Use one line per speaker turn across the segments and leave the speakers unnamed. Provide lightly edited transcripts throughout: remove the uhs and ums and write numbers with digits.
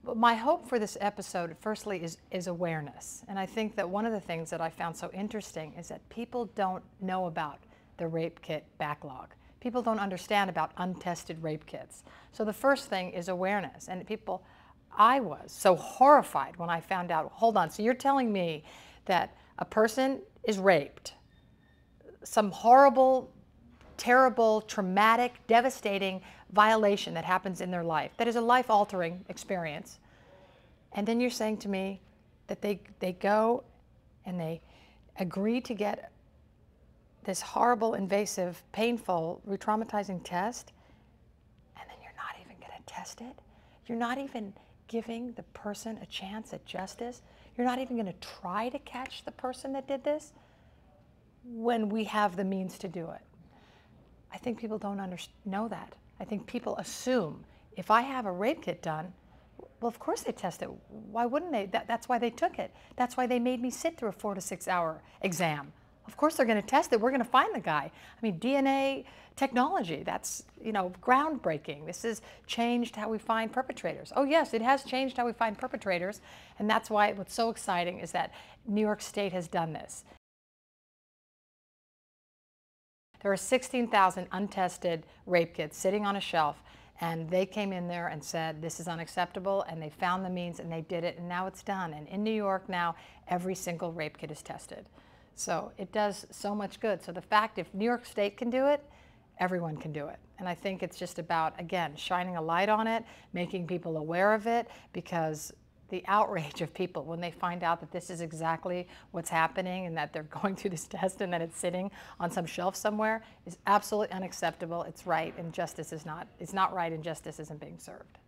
My hope for this episode, firstly, is awareness. And I think that one of the things that I found so interesting is that people don't know about the rape kit backlog. People don't understand about untested rape kits. So the first thing is awareness. And people, I was so horrified when I found out, hold on, so you're telling me that a person is raped, some horrible, terrible, traumatic, devastating violation that happens in their life, that is a life-altering experience. And then you're saying to me that they go and they agree to get this horrible, invasive, painful, re-traumatizing test, and then you're not even going to test it? You're not even giving the person a chance at justice? You're not even going to try to catch the person that did this when we have the means to do it? I think people don't know that. I think people assume if I have a rape kit done, well, of course they test it. Why wouldn't they? That's why they took it. That's why they made me sit through a 4 to 6 hour exam. Of course they're going to test it. We're going to find the guy. I mean, DNA technology, that's, groundbreaking. This has changed how we find perpetrators. Oh yes, it has changed how we find perpetrators. And that's why what's so exciting is that New York State has done this. There are 16,000 untested rape kits sitting on a shelf, and they came in there and said, this is unacceptable, and they found the means and they did it, and now it's done. And in New York now, every single rape kit is tested. So it does so much good. So the fact, if New York State can do it, everyone can do it. And I think it's just about, again, shining a light on it, making people aware of it, because the outrage of people when they find out that this is exactly what's happening and that they're going through this test and that it's sitting on some shelf somewhere is absolutely unacceptable. It's right, and justice is not. It's not right, and justice isn't being served.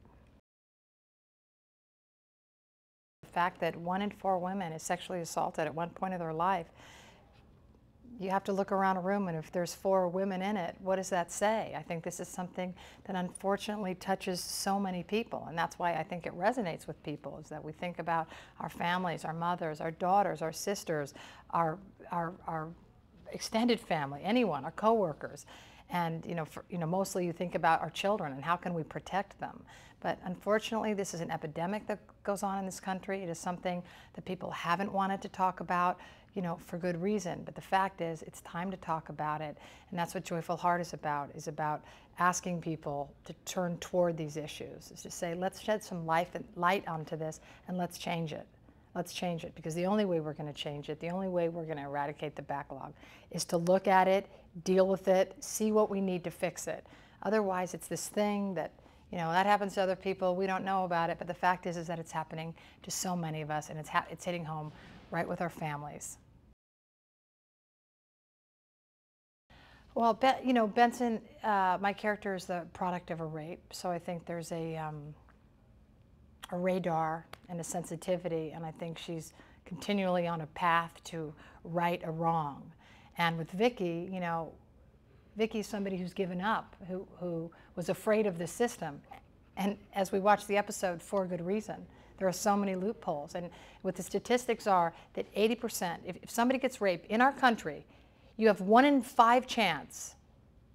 The fact that 1 in 4 women is sexually assaulted at one point of their life, you have to look around a room, and if there's 4 women in it, what does that say? I think this is something that unfortunately touches so many people, and that's why I think it resonates with people, is that we think about our families, our mothers, our daughters, our sisters, our extended family, anyone, our coworkers. And mostly you think about our children and how can we protect them. But unfortunately, this is an epidemic that goes on in this country. It is something that people haven't wanted to talk about, for good reason. But the fact is, it's time to talk about it. And that's what Joyful Heart is about asking people to turn toward these issues. Is to say, let's shed some light onto this and let's change it. Let's change it, because the only way we're going to change it, the only way we're going to eradicate the backlog is to look at it, deal with it, see what we need to fix it. Otherwise, it's this thing that, that happens to other people, we don't know about it, but the fact is that it's happening to so many of us, and it's hitting home right with our families. Well, Benson, my character is the product of a rape, so I think there's a radar and a sensitivity, and I think she's continually on a path to right a wrong. And with Vicky, Vicky's somebody who's given up, who was afraid of the system. And as we watch the episode, for good reason. There are so many loopholes. And what the statistics are that 80%, if somebody gets raped in our country, you have 1 in 5 chance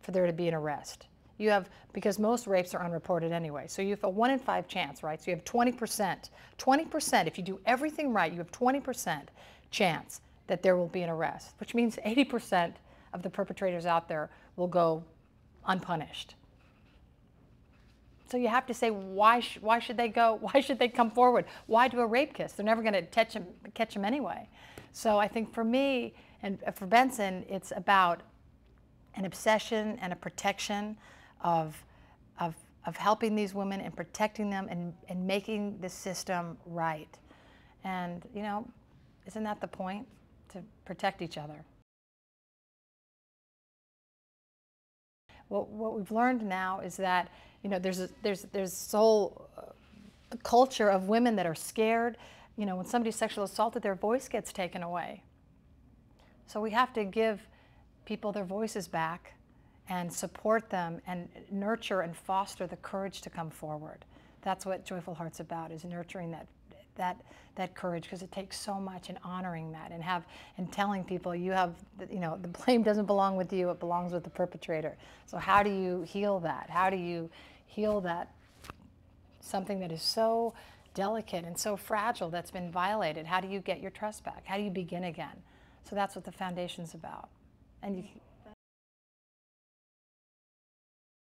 for there to be an arrest. You have, because most rapes are unreported anyway, so you have a 1 in 5 chance, right? So you have 20%. 20%, if you do everything right, you have 20% chance that there will be an arrest, which means 80% of the perpetrators out there will go unpunished. So you have to say, why should they go? Why should they come forward? Why do a rape kiss? They're never going to catch them anyway. So I think for me and for Benson, it's about an obsession and a protection of helping these women and protecting them and making the system right. And, isn't that the point? To protect each other. What we've learned now is that, there's this whole culture of women that are scared. When somebody's sexually assaulted, their voice gets taken away. So we have to give people their voices back and support them and nurture and foster the courage to come forward. That's what Joyful Heart's about, is nurturing that courage, because it takes so much, and honoring that, and telling people the blame doesn't belong with you, it belongs with the perpetrator. So how do you heal that? How do you heal that, something that is so delicate and so fragile that's been violated. How do you get your trust back? How do you begin again? So that's what the foundation's about. And you,